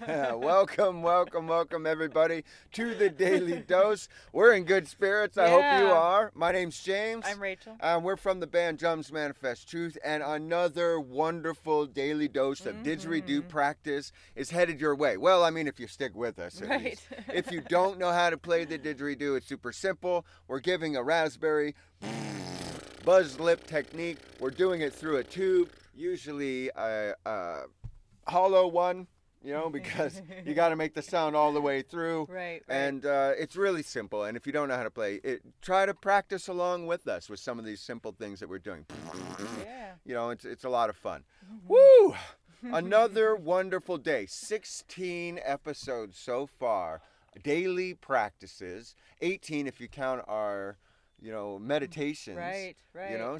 Welcome, everybody, to the Daily Dose. We're in good spirits. I hope you are. My name's James. I'm Rachel. We're from the band Drums Manifest Truth, and another wonderful daily dose of didgeridoo practice is headed your way. Well, I mean, if you stick with us, at least. If you don't know how to play the didgeridoo, it's super simple. We're giving a raspberry buzz lip technique. We're doing it through a tube, usually a hollow one, because you got to make the sound all the way through. Right. And it's really simple. And if you don't know how to play it, try to practice along with us with some of these simple things that we're doing. Yeah. It's a lot of fun. Woo! Another wonderful day. 16 episodes so far. Daily practices. 18 if you count our meditations. Right.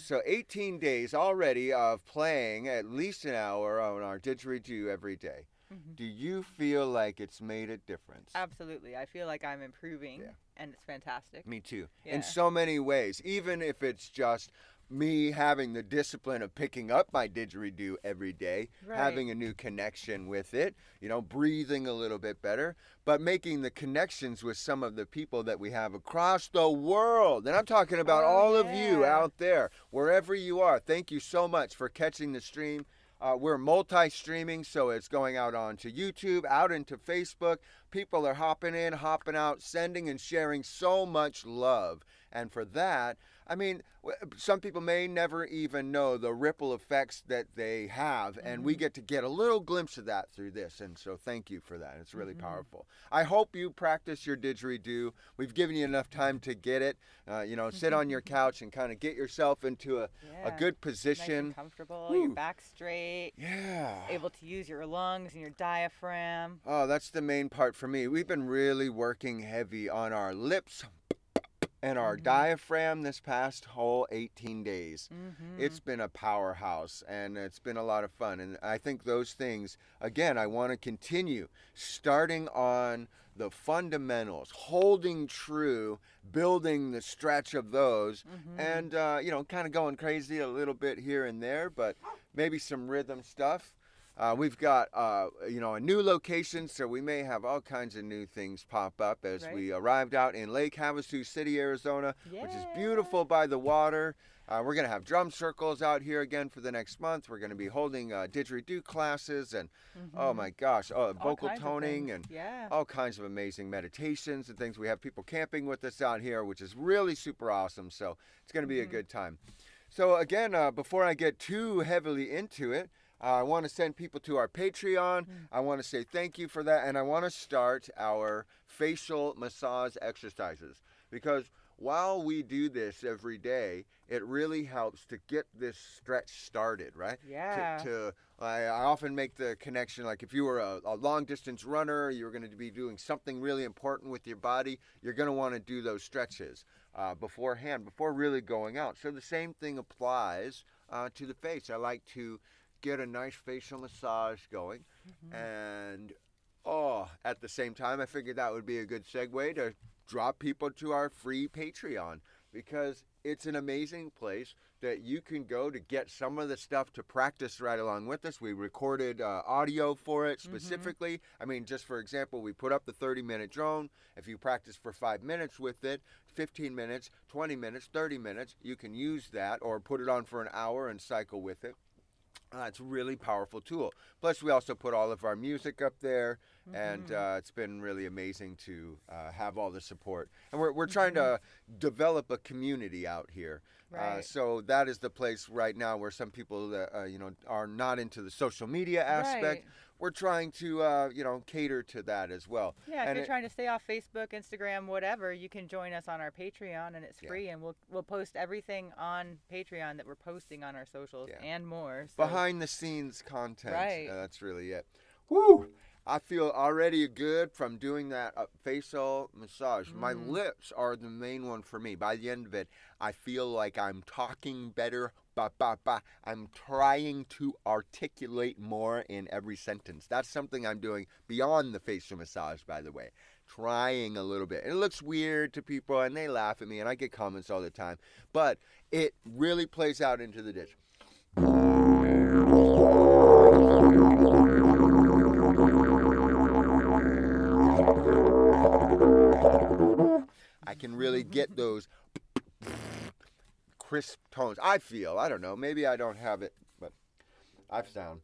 So 18 days already of playing at least an hour on our didgeridoo every day. Do you feel like it's made a difference? Absolutely. I feel like I'm improving, and it's fantastic. Me too. Yeah. In so many ways, even if it's just me having the discipline of picking up my didgeridoo every day, having a new connection with it, breathing a little bit better, but making the connections with some of the people that we have across the world. And I'm talking about all of you out there, wherever you are. Thank you so much for catching the stream. We're multi-streaming, so it's going out onto YouTube, out into Facebook. People are hopping in, hopping out, sending and sharing so much love. And for that, I mean, some people may never even know the ripple effects that they have, and we get to get a little glimpse of that through this. And so thank you for that. It's really powerful. I hope you practice your didgeridoo. We've given you enough time to get it. Sit on your couch and kind of get yourself into a good position. Nice and comfortable, your back straight. Yeah. Able to use your lungs and your diaphragm. Oh, that's the main part for me. We've been really working heavy on our lips and our diaphragm this past whole 18 days. It's been a powerhouse, and it's been a lot of fun. And I think those things, again, I want to continue starting on the fundamentals, holding true, building the stretch of those, and, kind of going crazy a little bit here and there, but maybe some rhythm stuff. We've got, a new location, so we may have all kinds of new things pop up as we arrived out in Lake Havasu City, Arizona, which is beautiful by the water. We're going to have drum circles out here again for the next month. We're going to be holding didgeridoo classes and, oh my gosh, vocal toning and all kinds of amazing meditations and things. We have people camping with us out here, which is really super awesome. So it's going to be a good time. So again, before I get too heavily into it, I want to send people to our Patreon. I want to say thank you for that. And I want to start our facial massage exercises. Because while we do this every day, it really helps to get this stretch started, right? Yeah. I often make the connection, like if you were a long-distance runner, you're going to be doing something really important with your body, you're going to want to do those stretches beforehand, before really going out. So the same thing applies to the face. I like to get a nice facial massage going, and at the same time I figured that would be a good segue to drop people to our free Patreon, because it's an amazing place that you can go to get some of the stuff to practice right along with us. We recorded audio for it specifically. I mean, just for example, we put up the 30-minute drone. If you practice for 5 minutes with it, 15 minutes, 20 minutes, 30 minutes, you can use that, or put it on for an hour and cycle with it. It's a really powerful tool. Plus, we also put all of our music up there, and it's been really amazing to have all the support. And we're trying to develop a community out here. So that is the place right now where some people that are not into the social media aspect. We're trying to cater to that as well. Yeah, if you're trying to stay off Facebook, Instagram, whatever, you can join us on our Patreon, and it's free, and we'll post everything on Patreon that we're posting on our socials and more. So. Behind the scenes content. That's really it. Woo! I feel already good from doing that facial massage. My lips are the main one for me. By the end of it, I feel like I'm talking better. I'm trying to articulate more in every sentence. That's something I'm doing beyond the facial massage, by the way. Trying a little bit. And it looks weird to people, and they laugh at me, and I get comments all the time. But it really plays out into the ditch. I can really get those crisp tones. I feel, I don't know, maybe I don't have it, but I sound.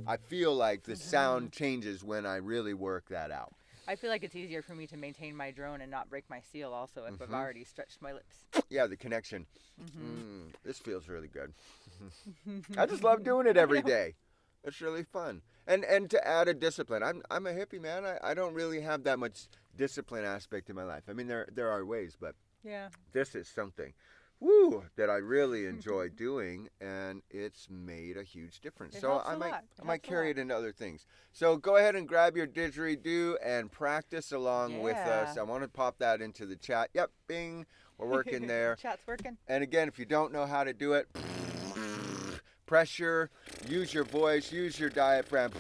I feel like the sound changes when I really work that out. I feel like it's easier for me to maintain my drone and not break my seal also if I've already stretched my lips. Yeah, the connection. This feels really good. I just love doing it every day. It's really fun. And to add a discipline, I'm a hippie, man. I don't really have that much discipline aspect in my life. I mean, there are ways, but this is something that I really enjoy doing, and it's made a huge difference. So I might carry it into other things. So go ahead and grab your didgeridoo and practice along with us. I want to pop that into the chat. Yep, bing. We're working there. Chat's working. And again, if you don't know how to do it, pressure, use your voice, use your diaphragm.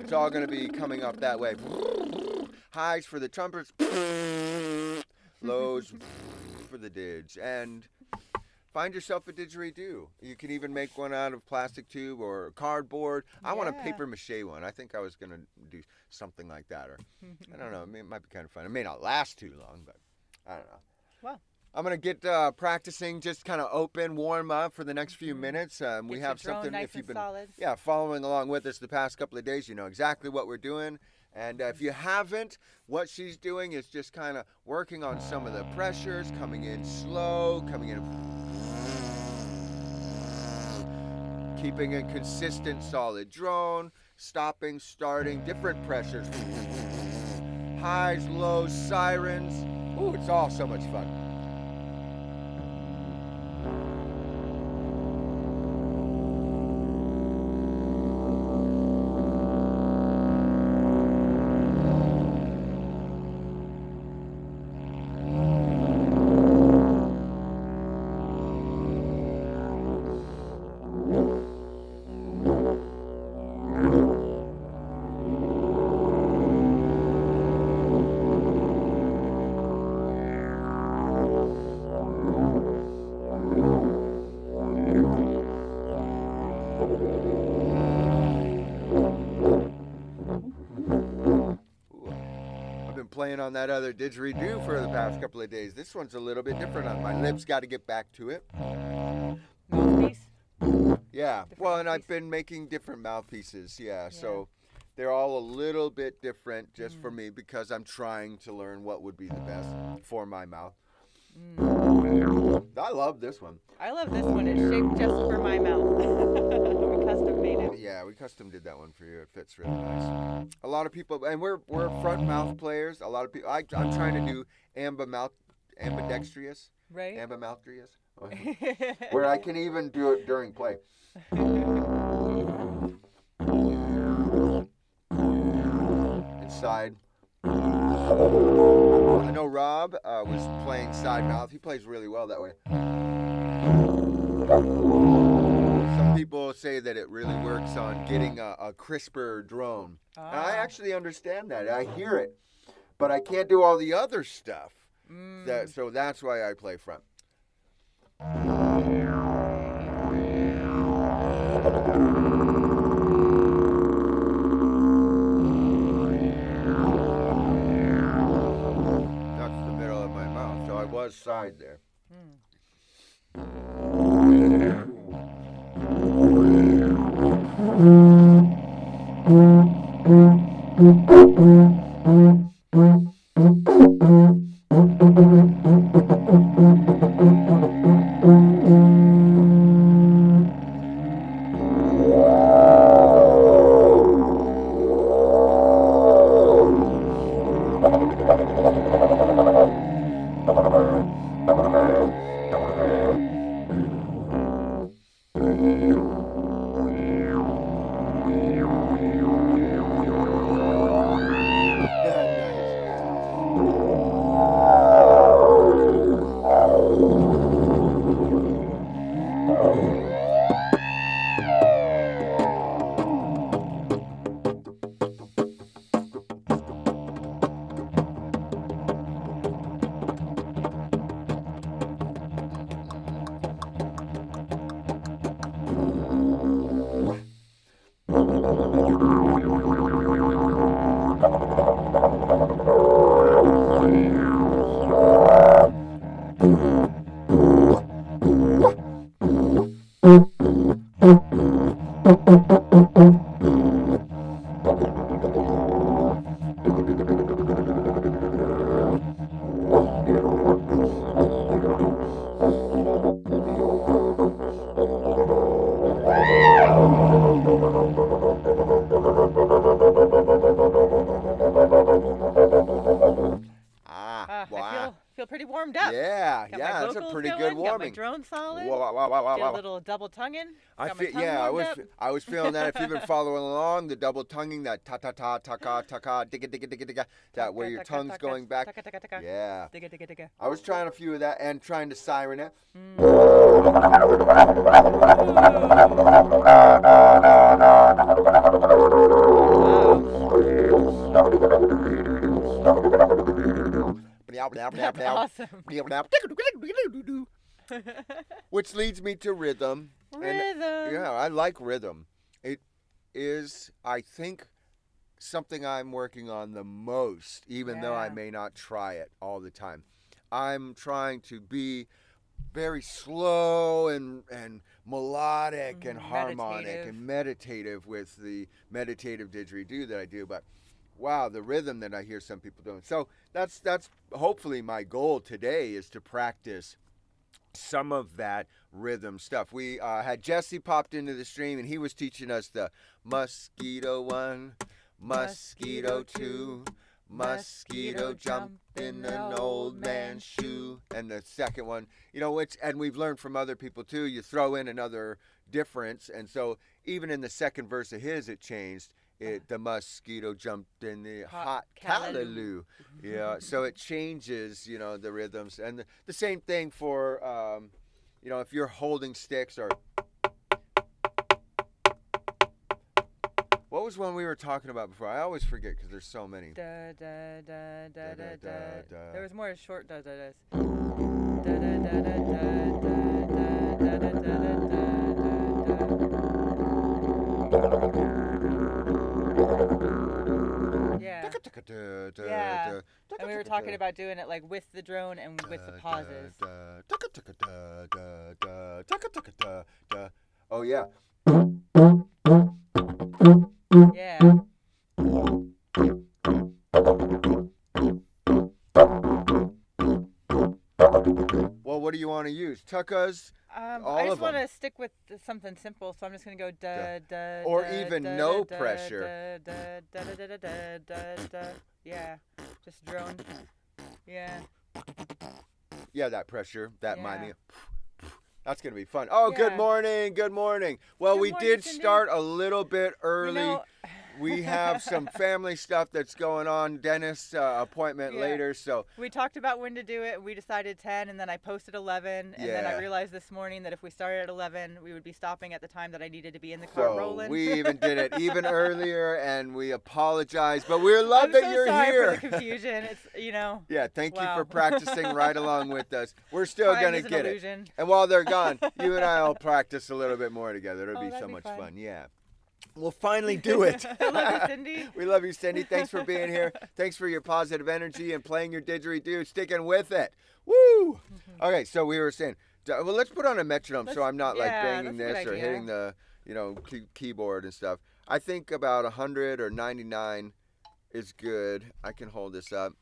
It's all going to be coming up that way. Highs for the trumpets, lows for the dids. And find yourself a didgeridoo. You can even make one out of plastic tube or cardboard. I want a paper mache one. I think I was going to do something like that. Or I don't know. It might be kind of fun. It may not last too long, but I don't know. Well, I'm going to get practicing, just kind of open, warm up for the next few minutes. We have something, nice if you've been following along with us the past couple of days, you know exactly what we're doing. And if you haven't, what she's doing is just kind of working on some of the pressures, coming in slow, coming in, keeping a consistent, solid drone, stopping, starting, different pressures, highs, lows, sirens. Ooh, it's all so much fun. Playing on that other didgeridoo for the past couple of days. This one's a little bit different. My lips got to get back to it. Mouthpiece? Yeah. Well, and I've been making different mouthpieces. Yeah. So they're all a little bit different just for me because I'm trying to learn what would be the best for my mouth. I love this one. I love this one. It's shaped just for my mouth. We custom made it. Yeah, we custom did that one for you. It fits really nice. A lot of people, and we're front mouth players. A lot of people. I'm trying to do ambidextrous. Right. Ambidextrous. Where I can even do it during play. Inside. I know Rob was playing side mouth. He plays really well that way. Some people say that it really works on getting a crisper drone. And I actually understand that. I hear it. But I can't do all the other stuff. So that's why I play front. Side there. I Wow. feel pretty warmed up. Yeah, Got my yeah, that's a vocals pretty good going. Got my warming. drone solid. Wow, wow, wow, wow, Did a wow. little double tonguing. I Got my feel, tongue yeah, warmed up. I was feeling that. If you've been following along, the double tonguing, that ta ta ta ta ka ta ka digga digga digga digga, that where your tongue's going back. Yeah. Digga digga digga. I was trying a few of that and trying to siren it. That's awesome. Which leads me to rhythm. Rhythm. And, yeah, I like rhythm. It is, I think, something I'm working on the most, even though I may not try it all the time. I'm trying to be very slow and melodic and harmonic and meditative with the meditative didgeridoo that I do, but wow, the rhythm that I hear some people doing. So that's hopefully my goal today, is to practice some of that rhythm stuff. We had Jesse popped into the stream, and he was teaching us the mosquito 1, mosquito 2, mosquito jump in an old man's shoe, and the second one, and we've learned from other people too, you throw in another difference, and so even in the second verse of his, it changed. The mosquito jumped in the hot callaloo. Yeah, so it changes, the rhythms, and the same thing for, if you're holding sticks, or what was one we were talking about before? I always forget because there's so many. Da da da da da da. There was more short da da da's. Da da da da da da da da da da. Yeah. And we were talking about doing it like with the drone and with the pauses. Oh yeah. Yeah. Well, what do you want to use? Tuckas? I just want to stick with something simple, so I'm just going to go da da. Or even no pressure. Da da da da da da da. Yeah, just drone. Yeah. Yeah, that pressure, that Miami. That's going to be fun. Oh, good morning. Good morning. Well, we did start a little bit early. We have some family stuff that's going on. Dentist appointment later, so we talked about when to do it. We decided 10, and then I posted 11, and then I realized this morning that if we started at 11, we would be stopping at the time that I needed to be in the car rolling. We even did it even earlier, and we apologize, but we love that you're here. I'm so sorry for the confusion. It's Yeah, thank you for practicing right along with us. We're still gonna get it. And while they're gone, you and I will practice a little bit more together. It'll be so much fun. Yeah. We'll finally do it. I love you, Cindy. We love you, Cindy. Thanks for being here. Thanks for your positive energy and playing your didgeridoo, sticking with it. Woo! Okay, so we were saying, well, let's put on a metronome so I'm not like banging this or hitting the, keyboard and stuff. I think about 100 or 99 is good. I can hold this up.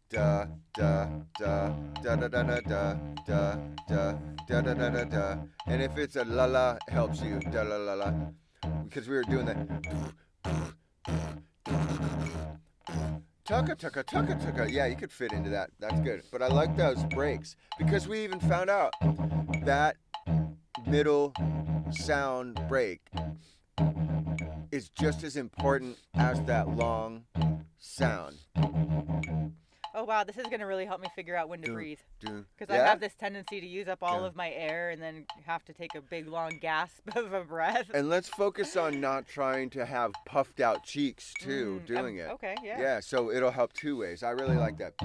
Da da da da da da da da da da da da da da. And if it's a la la, it helps you. Da la la la. Because we were doing that. Tucka tucka tucka tucka. Yeah, you could fit into that. That's good. But I like those breaks because we even found out that middle sound break is just as important as that long sound. Oh, wow, this is going to really help me figure out when to breathe. Because I have this tendency to use up all of my air and then have to take a big, long gasp of a breath. And let's focus on not trying to have puffed out cheeks, too, doing it. Okay, yeah. Yeah, so it'll help two ways. I really like that.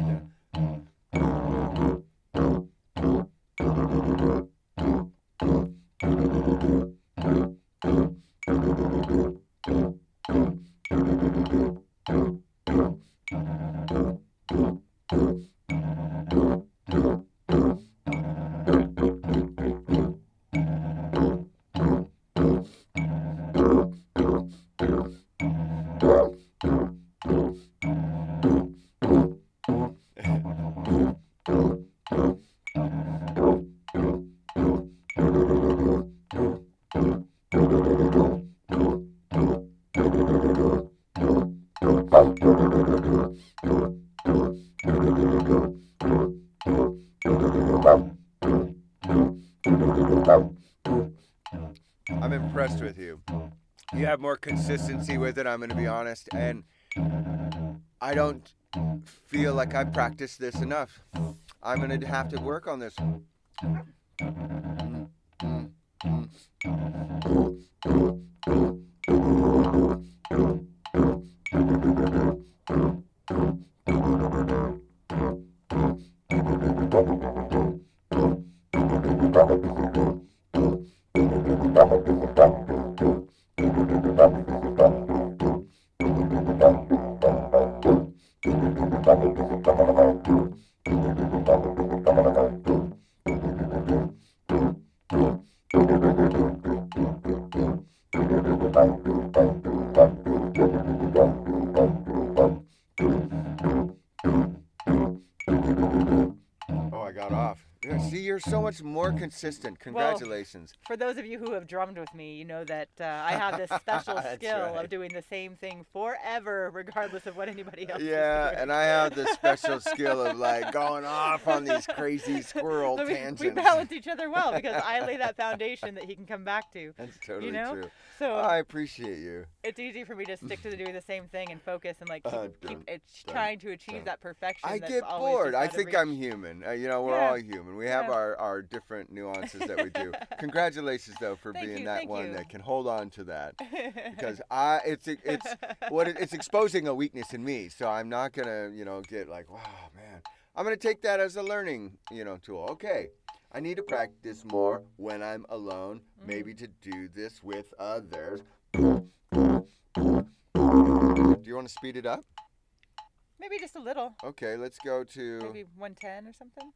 I'm impressed with you. You have more consistency with it, I'm going to be honest, and I don't feel like I practiced this enough. I'm going to have to work on this. Oh, I got off. See, you're so much more consistent. Congratulations. Well, for those of you who have drummed with me, you know that I have this special skill of doing the same thing forever, regardless of what anybody else is doing. And I have the special skill of like going off on these crazy squirrel tangents. We balance each other well because I lay that foundation that he can come back to. That's totally you know? true. So I appreciate you. It's easy for me to stick to doing the same thing and focus and like keep trying to achieve that perfection. I get bored. I think I'm human. We're all human. We have our different nuances that we do. Congratulations though for being that one that can hold on to that, because it's exposing a weakness in me. So I'm not gonna get like, wow man. I'm gonna take that as a learning tool. Okay. I need to practice more when I'm alone, maybe to do this with others. Do you want to speed it up? Maybe just a little. Okay, let's go to... Maybe 110 or something?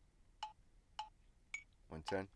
110?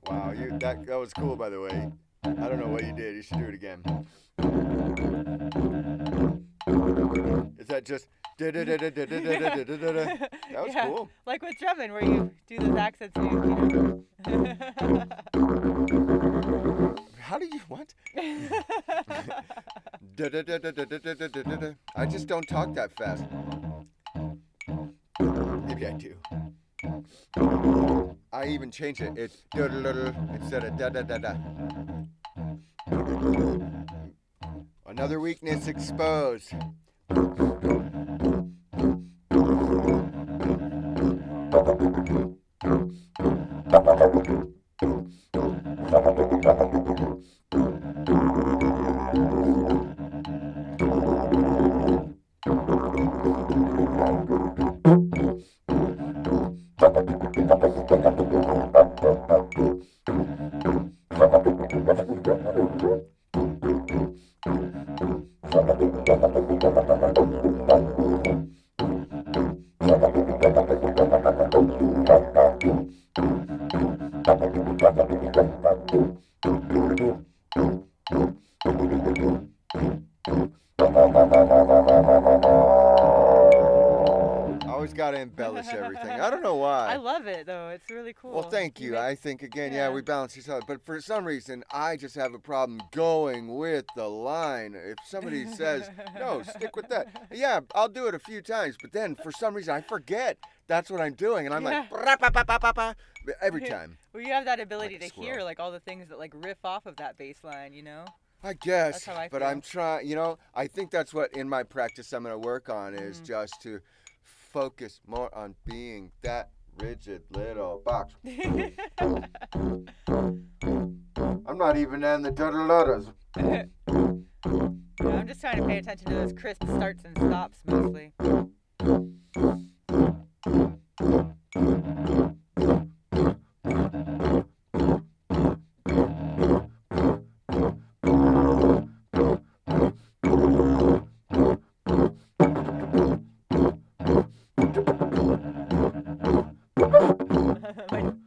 Wow, that was cool, by the way. I don't know what you did. You should do it again. Is that just... That was cool. Like with drumming, where you do those accents. How do you... What? I just don't talk that fast. Maybe I do. I even change it. It's instead of da-da-da-da. Another weakness exposed. Always got to embellish everything. I don't know why. I love it though. It's really cool. Well, thank you. I think again, we balance each other. But for some reason, I just have a problem going with the line. If somebody says, "No, stick with that," yeah, I'll do it a few times. But then for some reason, I forget that's what I'm doing, and I'm like, every time. Well, you have that ability to hear like all the things that like riff off of that bass line, I guess. That's how I feel. But I'm trying. I think that's what in my practice I'm going to work on is just to focus more on being that rigid little box. I'm not even in the da-da-da-das. I'm just trying to pay attention to those crisp starts and stops mostly.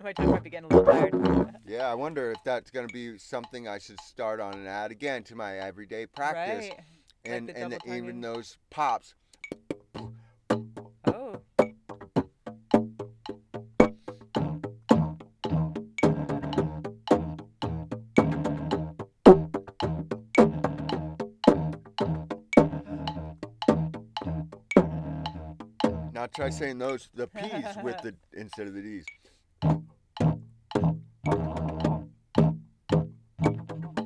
my tongue might be getting a little tired. Yeah, I wonder if that's going to be something I should start on and add again to my everyday practice. Right. And, Like and double-tonguing. even those pops. Oh. Now try saying the P's with the instead of the D's.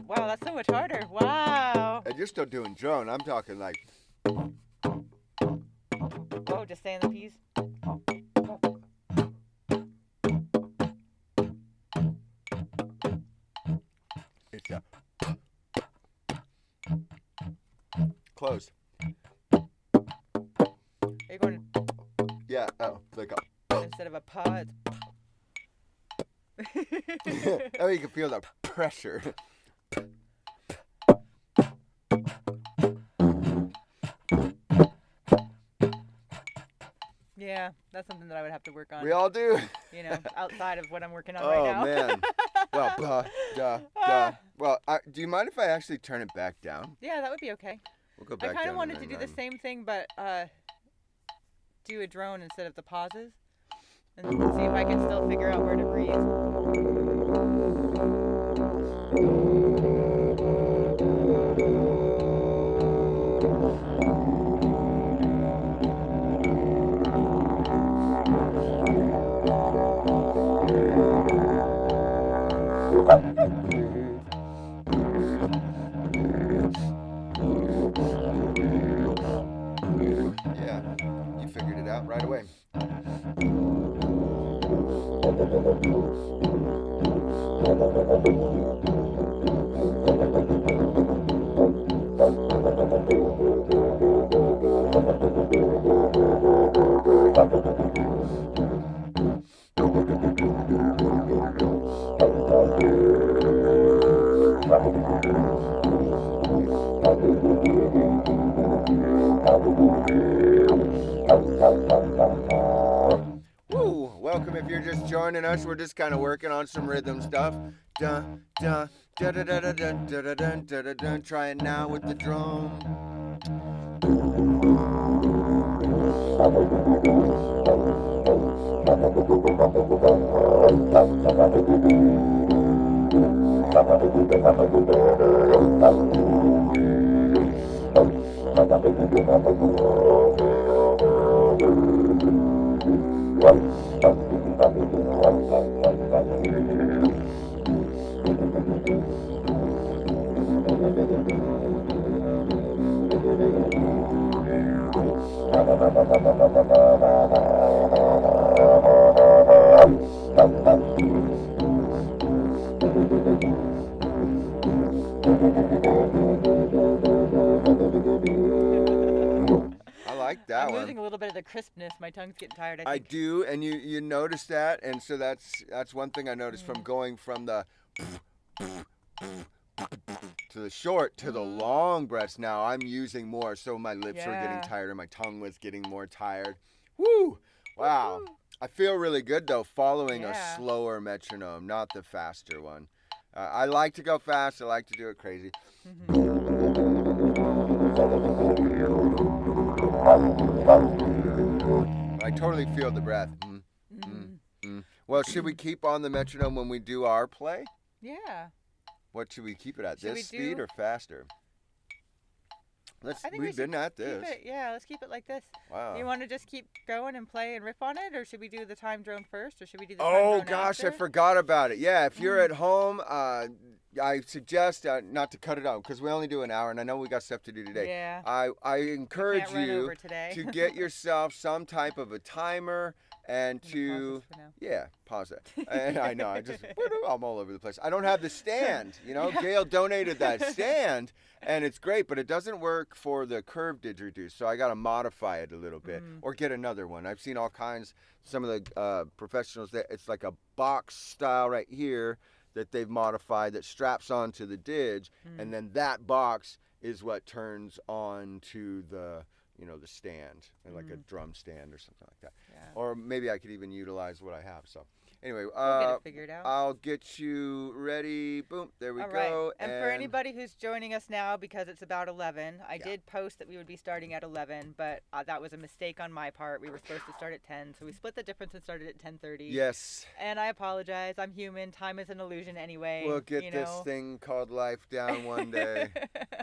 Wow, that's so much harder. Wow. And you're still doing drone. I'm talking like. Oh, just saying the P's. It's a. Close. Are you going Yeah. Oh, like a. instead of a paw? Oh, you can feel the pressure. Yeah, that's something that I would have to work on. We all do. You know, outside of what I'm working on right now. Oh man. Well, Well, do you mind if I actually turn it back down? Yeah, that would be okay. We'll go back I kind down of wanted to do the 99. same thing, but do a drone instead of the pauses, and see if I can still figure out where to breathe. Yeah, you figured it out right away. Woo! Welcome if you're just joining us. We're just kind of working on some rhythm stuff. Dun, dun, da da da da da da da da da da da. Try it now with the drum. I like that I'm one. losing a little bit of the crispness. My tongue's getting tired. I think. do, and you notice that, and so that's one thing I noticed from going from the to the short to the long breaths. Now I'm using more, so my lips were getting tired, and my tongue was getting more tired. Woo! Wow. Woo-hoo. I feel really good though, following a Yeah. slower metronome, not the faster one. I like to go fast. I like to do it crazy. I totally feel the breath. Well, should we keep on the metronome when we do our play? Yeah. What should we keep it at? Should we This speed do- or faster? I think We've been at this. Keep it, yeah, let's keep it like this. Wow. You want to just keep going and play and rip on it, or should we do the time drone first, or should we do the time Oh drone gosh, I after? forgot about it. Yeah, if you're at home, I suggest not to cut it out because we only do an hour, and I know we got stuff to do today. Yeah. I encourage Can't run you over today. to get yourself some type of a timer And to, pause it. And I know, I'm all over the place. I don't have the stand, Gail donated that stand, and it's great, but it doesn't work for the curved didgeridoo, so I got to modify it a little bit, or get another one. I've seen all kinds, some of the professionals, that it's like a box style right here that they've modified that straps onto the didge, and then that box is what turns on to the the stand, like a drum stand or something like that. Yeah. Or maybe I could even utilize what I have. So anyway, we'll get it figured out. I'll get you ready. Boom, there we All go. Right. And for anybody who's joining us now, because it's about 11, I did post that we would be starting at 11, but that was a mistake on my part. We were supposed to start at 10, so we split the difference and started at 10:30. Yes. And I apologize. I'm human. Time is an illusion anyway. We'll get this thing called life down one day.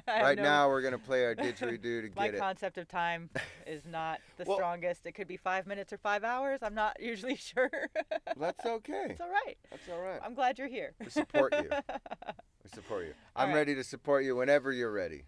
Right now, we're going to play our didgeridoo to get it. My concept of time is not the strongest. It could be 5 minutes or 5 hours. I'm not usually sure. That's okay. It's all right. That's all right. I'm glad you're here. We support you. We support you. I'm ready to support you whenever you're ready.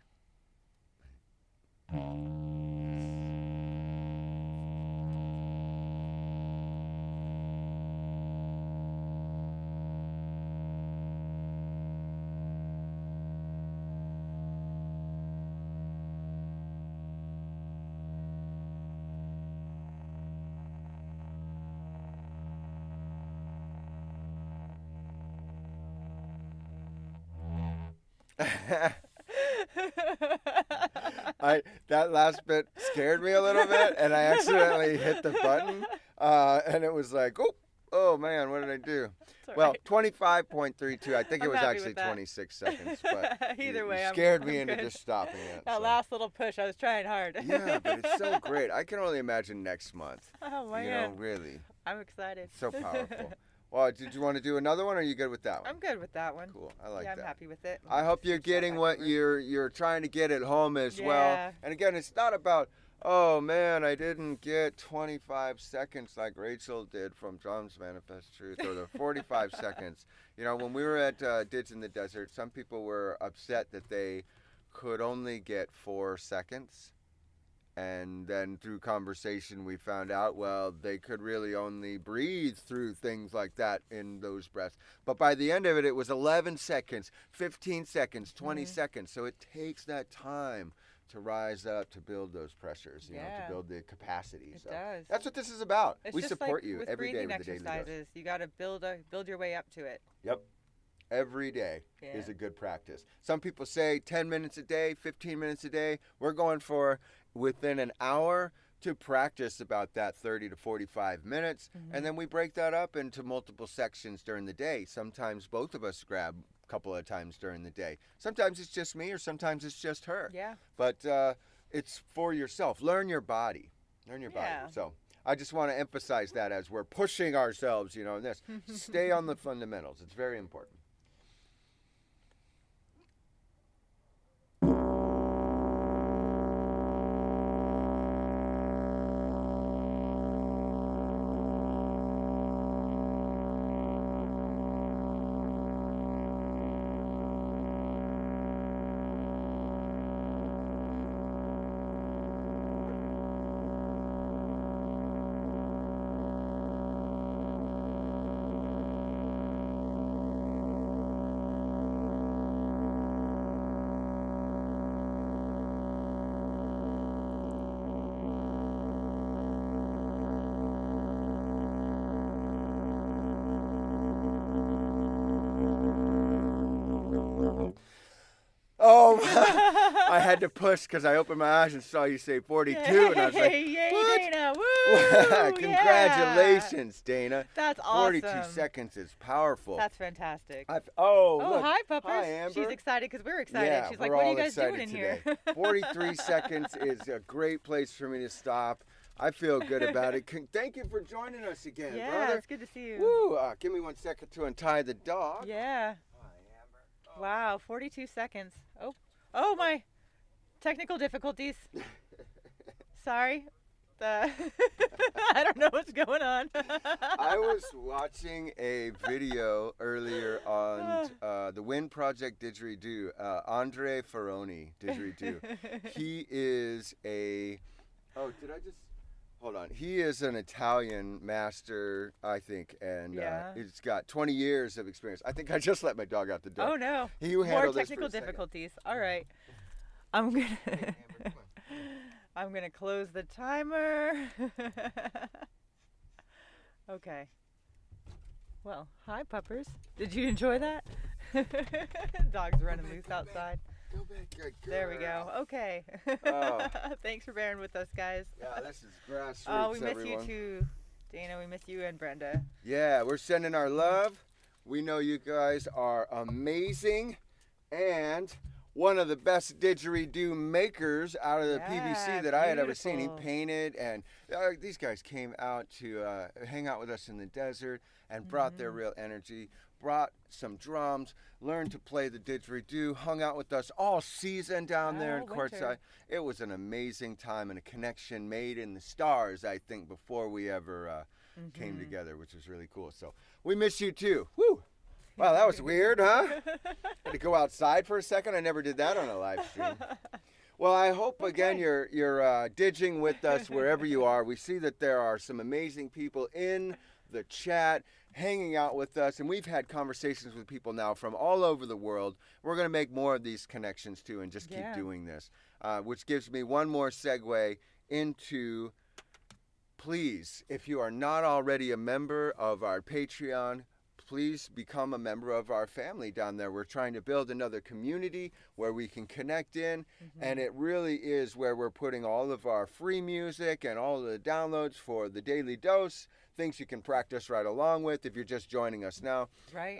That last bit scared me a little bit, and I accidentally hit the button, and it was like, oh man, what did I do? Well, 25.32. I think it was actually 26 seconds, but either way, you scared me into just stopping it. That last little push, I was trying hard. Yeah, but it's so great. I can only imagine next month. Oh man, really. I'm excited. So powerful. Well, did you want to do another one, or are you good with that one? I'm good with that one. Cool. I like that. I'm happy with it. I hope you're getting what you're trying to get at home as well. And again, it's not about, oh man, I didn't get 25 seconds like Rachel did from Drums Manifest Truth, or the 45 seconds. When we were at Dids in the Desert, some people were upset that they could only get 4 seconds. And then through conversation, we found out, they could really only breathe through things like that in those breaths. But by the end of it, it was 11 seconds, 15 seconds, 20 seconds. So it takes that time to rise up, to build those pressures, to build the capacity. It does. That's what this is about. It's we just support like you with every day with the breathing daily dose. exercises. You got to build your way up to it. Yep. Every day is a good practice. Some people say 10 minutes a day, 15 minutes a day. We're going for within an hour to practice about that 30 to 45 minutes. And then we break that up into multiple sections during the day. Sometimes both of us grab a couple of times during the day. Sometimes it's just me, or sometimes it's just her. Yeah. But it's for yourself. Learn your body. Learn your body. So I just want to emphasize that as we're pushing ourselves, in this. Stay on the fundamentals. It's very important. Oh, I had to push because I opened my eyes and saw you say 42, and I was like, yay, what? Dana, woo! Congratulations, Dana. That's awesome. 42 seconds is powerful. That's fantastic. Look. Hi, Puppers. Hi, Amber. She's excited because we're excited. Yeah, She's like, what are you guys doing in today. here? 43 seconds is a great place for me to stop. I feel good about it. Thank you for joining us again, brother. It's good to see you. Woo! Give me 1 second to untie the dog. Yeah. Hi, Amber. Wow, 42 seconds. Oh, my technical difficulties. Sorry. I don't know what's going on. I was watching a video earlier on the Wind Project Didgeridoo, Andre Ferroni Didgeridoo. He is a... Oh, did I just... Hold on. He is an Italian master, I think, and Yeah. he's got 20 years of experience. I think I just let my dog out the door. Oh no. You More handle this for technical a second. difficulties. All right. I'm gonna Hey, Amber, come on. I'm gonna close the timer. Okay. Well, hi puppers. Did you enjoy that? Dog's running back, loose go back. outside. Go back, good girl. There we go. Okay. Oh. Thanks for bearing with us, guys. Yeah, this is grassroots, Oh, we miss everyone. you too, Dana. We miss you and Brenda. Yeah, we're sending our love. We know you guys are amazing and one of the best didgeridoo makers out of the Yeah, PVC that I had ever seen. He beautiful. painted, and these guys came out to hang out with us in the desert and brought their real energy, brought some drums, learned to play the didgeridoo, hung out with us all season down there in winter. Courtside. It was an amazing time and a connection made in the stars, I think, before we ever came together, which was really cool. So we miss you too. Woo! Wow, that was weird, huh? Had to go outside for a second. I never did that on a live stream. Well, I hope again you're digging with us wherever you are. We see that there are some amazing people in the chat hanging out with us, and we've had conversations with people now from all over the world. We're going to make more of these connections too, and just keep doing this, which gives me one more segue into. Please, if you are not already a member of our Patreon, please become a member of our family down there. We're trying to build another community where we can connect in, and it really is where we're putting all of our free music and all of the downloads for the Daily Dose, things you can practice right along with if you're just joining us now. Right.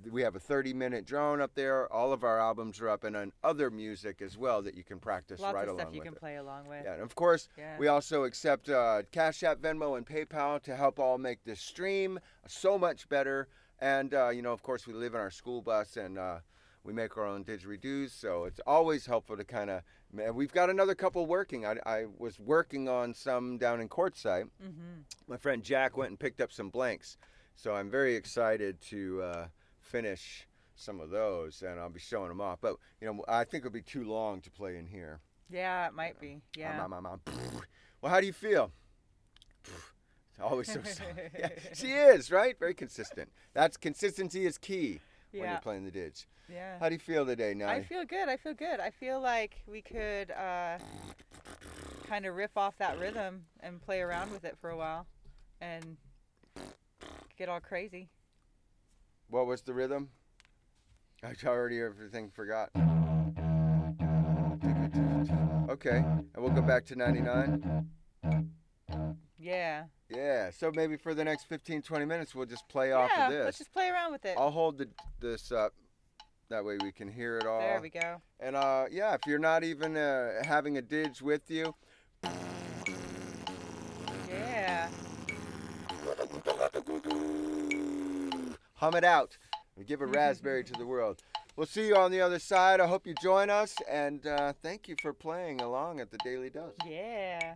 We have a 30-minute drone up there. All of our albums are up, and on other music as well that you can practice Lots right of along stuff you with can it. play along with. Yeah, and of course, Yeah. we also accept Cash App, Venmo, and PayPal to help all make this stream so much better. And, of course, we live in our school bus, and we make our own didgeridoos, so it's always helpful to kind of... We've got another couple working. I was working on some down in Courtside. My friend Jack went and picked up some blanks, so I'm very excited to finish some of those, and I'll be showing them off. But, I think it'll be too long to play in here. Yeah, it might be. Yeah. Well, how do you feel? Always so solid. Yeah, she is, right? Very consistent. Consistency is key when you're playing the didge. Yeah. How do you feel today, Nani? I feel good. I feel like we could kind of riff off that rhythm and play around with it for a while and get all crazy. What was the rhythm? I already everything forgot. Okay, and we'll go back to 99. Yeah. Yeah, so maybe for the next 15, 20 minutes, we'll just play off of this. Let's just play around with it. I'll hold this up. That way we can hear it all. There we go. And if you're not even having a didge with you. Yeah. Hum it out. And give a raspberry to the world. We'll see you on the other side. I hope you join us. And thank you for playing along at the Daily Dose. Yeah.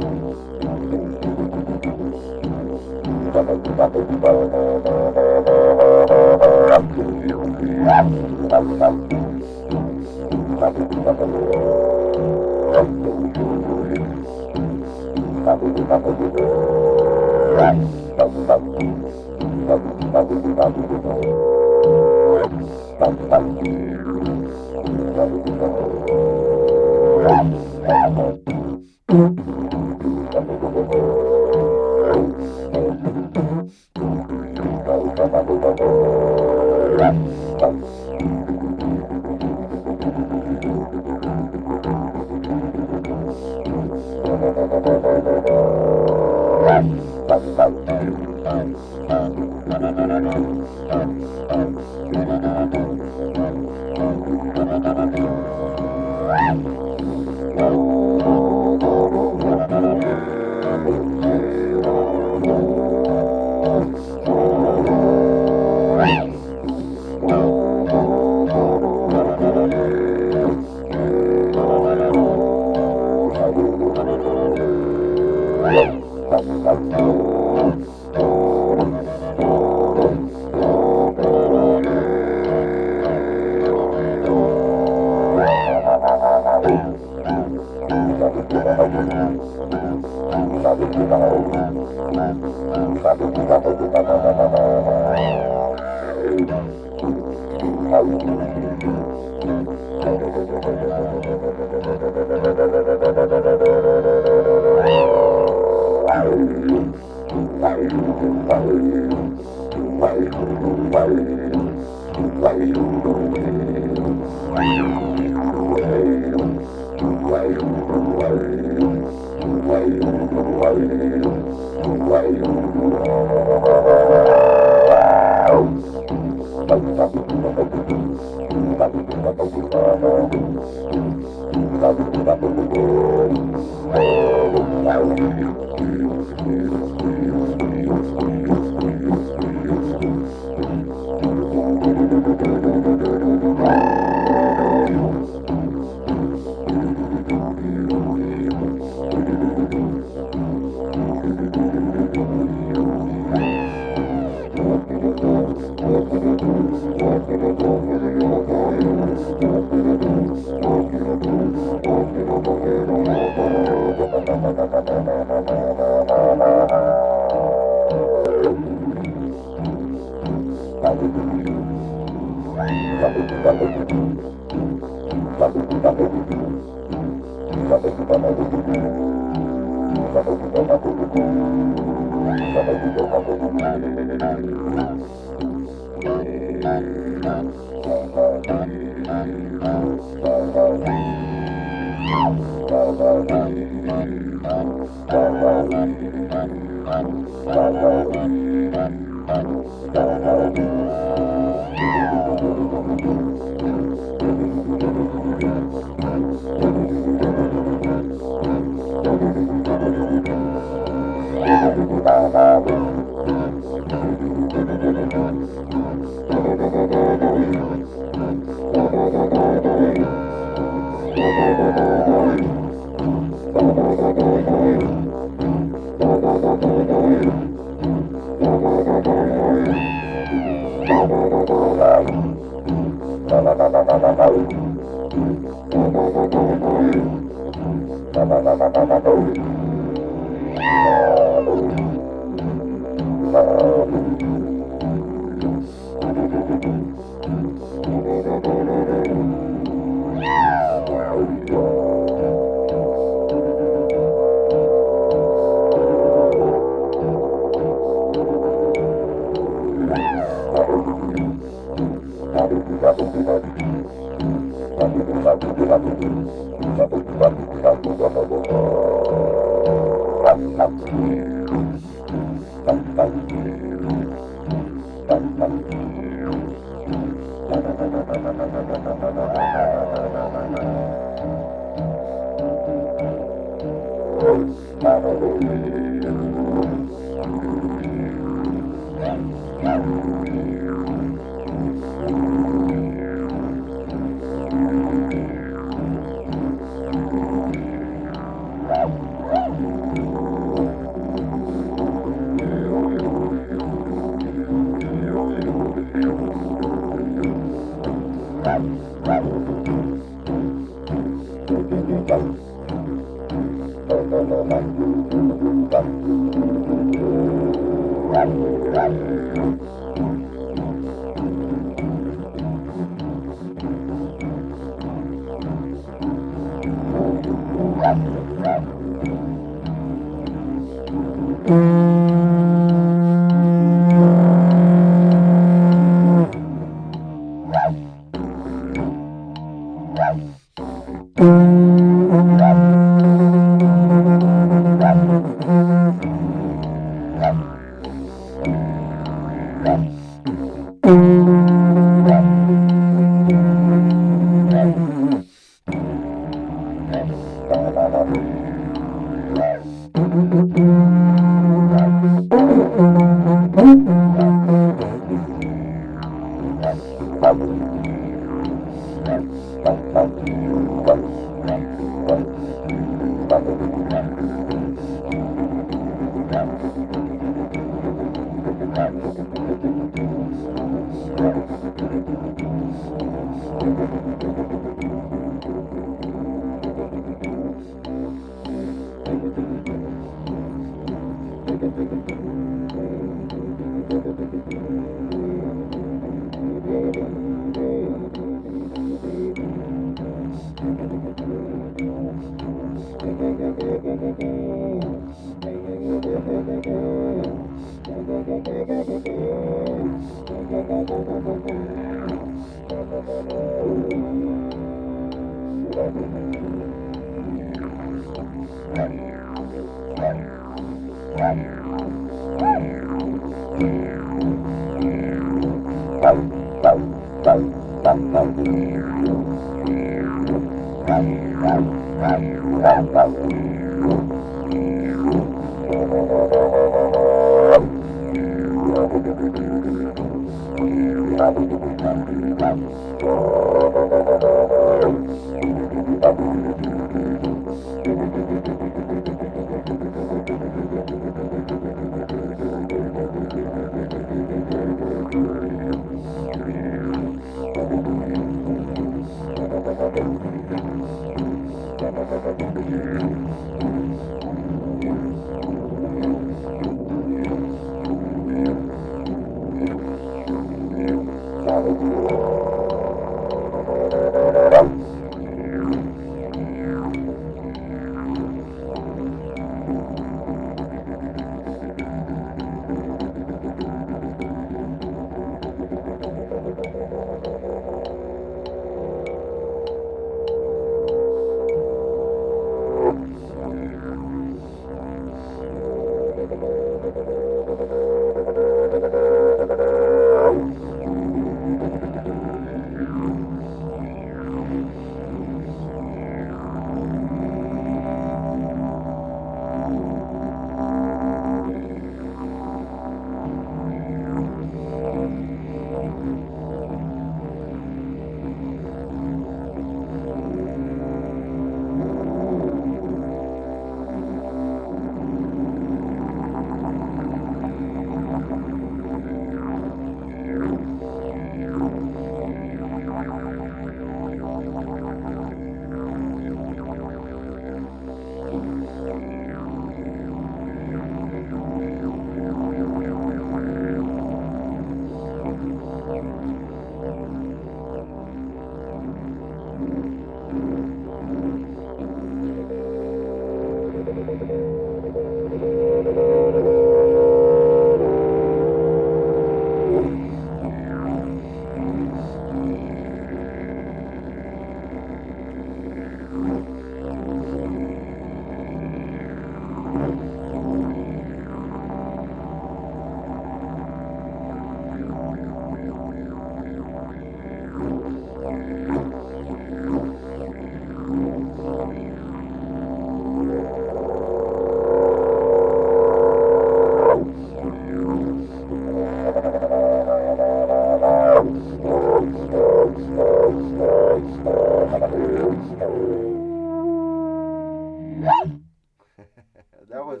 That was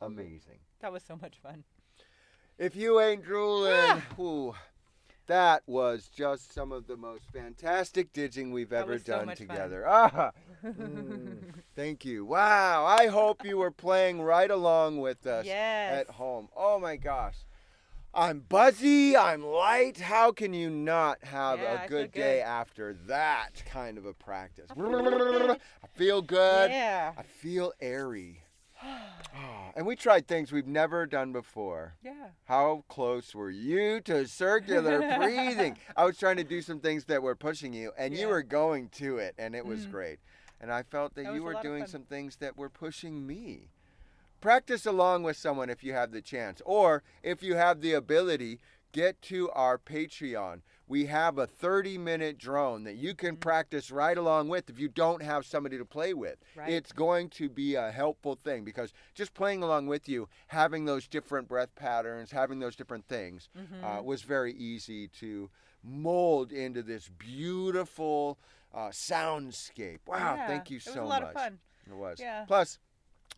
amazing. That was so much fun. If you ain't drooling, ooh, that was just some of the most fantastic ditching we've ever done together. Thank you. Wow. I hope you were playing right along with us at home. Oh my gosh. I'm buzzy. I'm light. How can you not have a good day after that kind of a practice? I feel good. Yeah. I feel airy. And we tried things we've never done before. Yeah. How close were you to circular breathing? I was trying to do some things that were pushing you, and you were going to it, and it was great. And I felt that you were doing some things that were pushing me. Practice along with someone if you have the chance, or if you have the ability, get to our Patreon. We have a 30-minute drone that you can practice right along with if you don't have somebody to play with. Right. It's going to be a helpful thing because just playing along with you, having those different breath patterns, having those different things was very easy to mold into this beautiful soundscape. Wow, thank you so much. It was a lot of fun. It was. Yeah. Plus,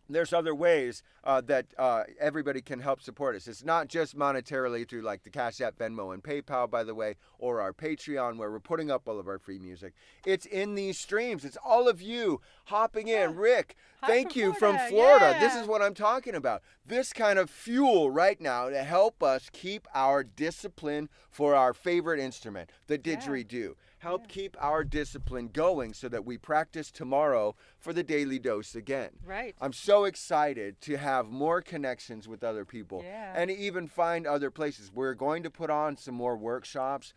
there's other ways that everybody can help support us. It's not just monetarily through like the Cash App, Venmo, and PayPal, by the way, or our Patreon where we're putting up all of our free music. It's in these streams. It's all of you hopping in. Rick, thank you from Florida. Yeah. This is what I'm talking about. This kind of fuel right now to help us keep our discipline for our favorite instrument, the didgeridoo. Help keep our discipline going so that we practice tomorrow for the daily dose again. Right. I'm so excited to have more connections with other people and even find other places. We're going to put on some more workshops.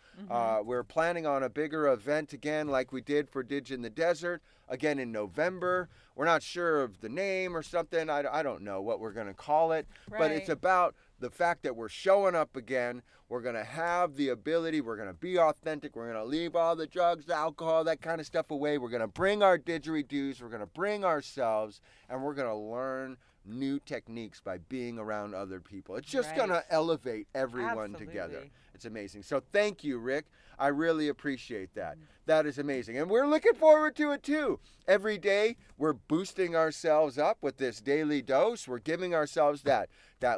We're planning on a bigger event again like we did for Didge in the Desert again in November. We're not sure of the name or something. I don't know what we're going to call it, but it's about the fact that we're showing up again. We're going to have the ability. We're going to be authentic. We're going to leave all the drugs, the alcohol, that kind of stuff away. We're going to bring our didgeridoos. We're going to bring ourselves, and we're going to learn new techniques by being around other people. It's just going to elevate everyone together. It's amazing. So thank you, Rick. I really appreciate that. That is amazing. And we're looking forward to it too. Every day we're boosting ourselves up with this daily dose. We're giving ourselves that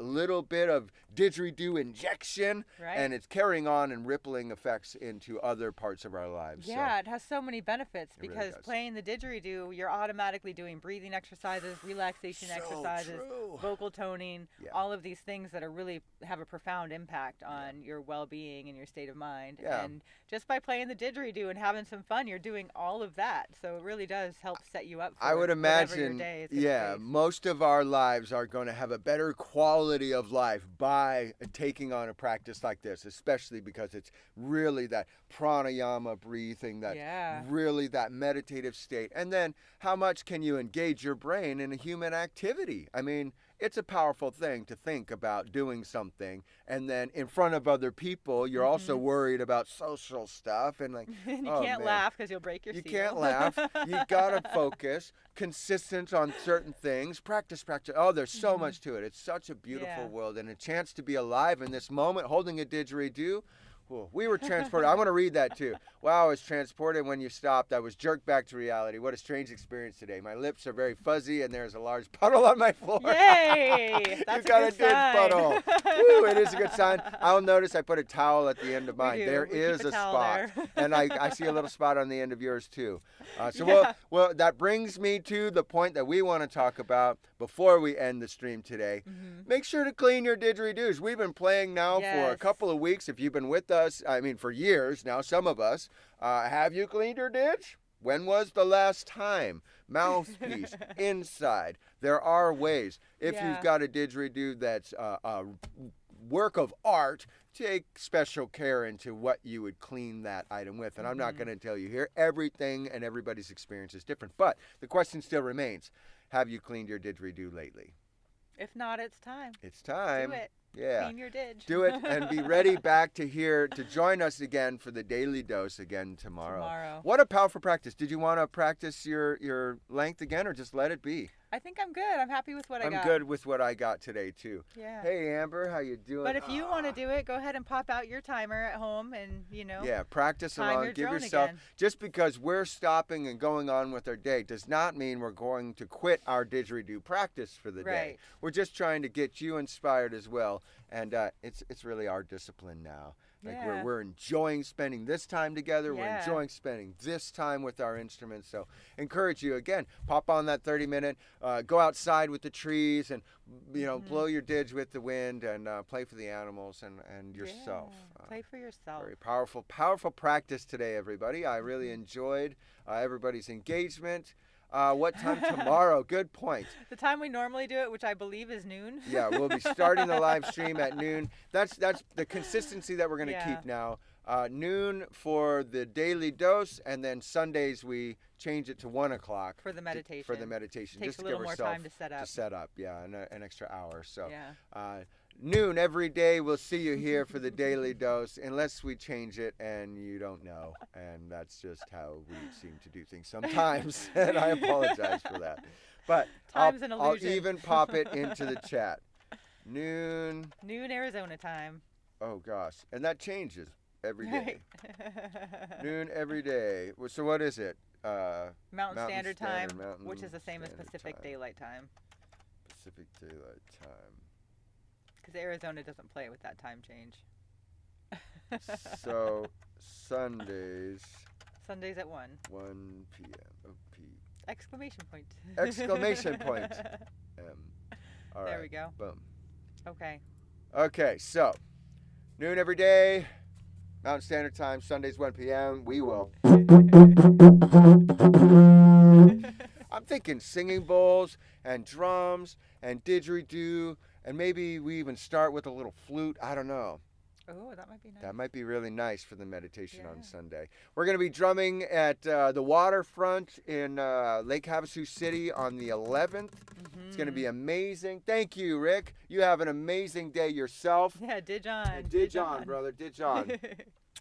little bit of didgeridoo injection, and it's carrying on and rippling effects into other parts of our lives. Yeah, it has so many benefits because playing the didgeridoo, you're automatically doing breathing exercises, relaxation exercises, vocal toning, all of these things that are really have a profound impact on your well-being and your state of mind. And just by playing the didgeridoo and having some fun, you're doing all of that. So it really does help set you up for I would imagine, your day is face. most of our lives are going to have a better quality of life by taking on a practice like this, especially because it's really that pranayama breathing, that really that meditative state. And then how much can you engage your brain in a human activity? I mean, it's a powerful thing to think about doing something and then in front of other people you're also worried about social stuff and like you can't laugh because you'll break your seal. You can't laugh. You gotta focus, consistent on certain things, practice. Oh, there's so much to it. It's such a beautiful world and a chance to be alive in this moment holding a didgeridoo. We were transported. I want to read that too. Wow, I was transported when you stopped. I was jerked back to reality. What a strange experience today. My lips are very fuzzy and there's a large puddle on my floor. Yay! That's you got a good sign. puddle. Woo, it is a good sign. I'll notice I put a towel at the end of mine. There is a spot. And I see a little spot on the end of yours too. Well, that brings me to the point that we want to talk about before we end the stream today. Make sure to clean your didgeridoos. We've been playing now for a couple of weeks. If you've been with us, I mean for years now, some of us, have you cleaned your didge? When was the last time? Mouthpiece, inside. There are ways. If you've got a didgeridoo that's a work of art, take special care into what you would clean that item with. And I'm not going to tell you here. Everything and everybody's experience is different. But the question still remains, have you cleaned your didgeridoo lately? If not, it's time. It's time. Do it. Yeah. Clean your didge. Do it and be ready back to join us again for the daily dose again tomorrow. What a powerful practice. Did you want to practice your length again or just let it be? I think I'm good. I'm happy with what I got. I'm good with what I got today too. Yeah. Hey Amber, how you doing? But if you want to do it, go ahead and pop out your timer at home and, practice time along. your Give drone yourself, again. just because we're stopping and going on with our day does not mean we're going to quit our didgeridoo practice for the day. We're just trying to get you inspired as well. And it's really our discipline now. Like we're enjoying spending this time together. We're enjoying spending this time with our instruments. So encourage you again, pop on that 30-minute, go outside with the trees and blow your didge with the wind and play for the animals and yourself. Play for yourself. Very powerful practice today, everybody. I really enjoyed everybody's engagement. What time tomorrow? Good point. The time we normally do it, which I believe is noon. Yeah, we'll be starting the live stream at noon. That's the consistency that we're going to keep now. Noon for the daily dose, and then Sundays we change it to 1 o'clock for the meditation. Takes just to give more time to set up. Yeah, an extra hour. So noon every day. We'll see you here for the daily dose, unless we change it and you don't know. And that's just how we seem to do things sometimes. And I apologize for that. But I'll even pop it into the chat. Noon Arizona time. Oh gosh, and that changes every day. Noon every day. So what is it? Mountain Standard Time, which is the same as Pacific Daylight Time. Pacific Daylight Time. Because Arizona doesn't play with that time change. So Sundays. Sundays at 1. 1 p.m. Oh, P. Exclamation point. Exclamation point. All right. There we go. Boom. Okay. Okay, so noon every day, Mountain Standard Time, Sundays 1 p.m. We will. I'm thinking singing bowls and drums and didgeridoo, and maybe we even start with a little flute. I don't know. Oh, that might be nice. That might be really nice for the meditation on Sunday. We're going to be drumming at the waterfront in Lake Havasu City on the 11th. It's going to be amazing. Thank you, Rick. You have an amazing day yourself. Yeah, didge on. Didge on, brother. Didge on.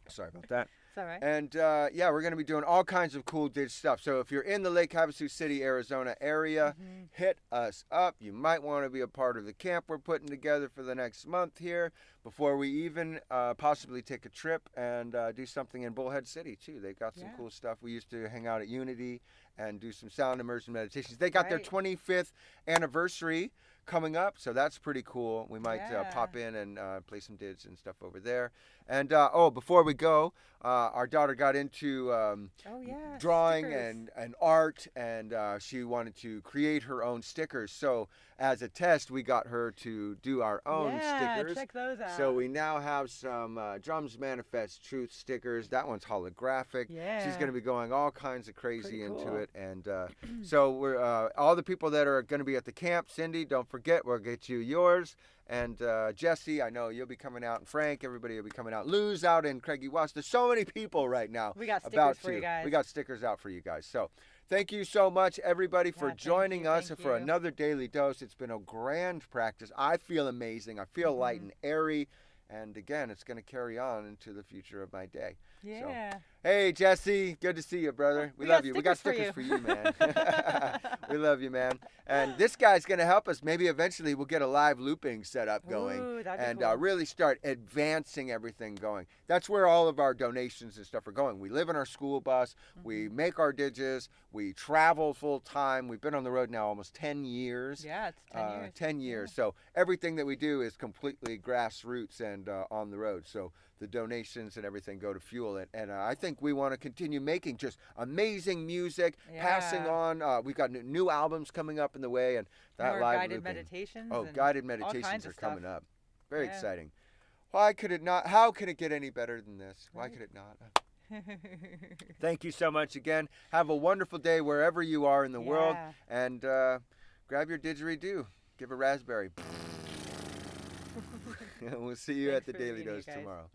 Sorry about that. It's all right. And, we're going to be doing all kinds of cool didge stuff. So if you're in the Lake Havasu City, Arizona area, hit us up. You might want to be a part of the camp we're putting together for the next month here before we even possibly take a trip and do something in Bullhead City, too. They've got some cool stuff. We used to hang out at Unity and do some sound immersion meditations. They got their 25th anniversary coming up, so that's pretty cool. We might pop in and play some didge and stuff over there. And before we go, our daughter got into drawing and art, and she wanted to create her own stickers. So as a test, we got her to do our own stickers. Check those out. So we now have some Drums Manifest Truth stickers. That one's holographic. Yeah. She's going to be going all kinds of crazy into it. And so we're all the people that are going to be at the camp, Cindy, don't forget, we'll get you yours. And Jesse, I know you'll be coming out, and Frank, everybody will be coming out. Lou's out in Craigie Watts. There's so many people right now. We got stickers for you guys. We got stickers out for you guys. So thank you so much, everybody, for joining us for another Daily Dose. It's been a grand practice. I feel amazing. I feel light and airy. And again, it's going to carry on into the future of my day. Yeah. So, hey, Jesse, good to see you, brother. We love you. We got stickers for you, man. We love you, man. And this guy's going to help us. Maybe eventually we'll get a live looping setup going. Ooh, and cool. Really start advancing everything going. That's where all of our donations and stuff are going. We live in our school bus. We make our didges. We travel full time. We've been on the road now almost 10 years. Yeah, it's 10 years. 10 years. So everything that we do is completely grassroots and on the road. So the donations and everything go to fuel it. And I think we want to continue making just amazing music, passing on. We've got new albums coming up in the way, and that more live guided looping. meditations. Oh, guided meditations are coming up. Very Yeah. exciting. Why could it not? How could it get any better than this? Why could it not? Thank you so much again. Have a wonderful day wherever you are in the world. And grab your didgeridoo. Give a raspberry. We'll see you at the Daily Dose tomorrow.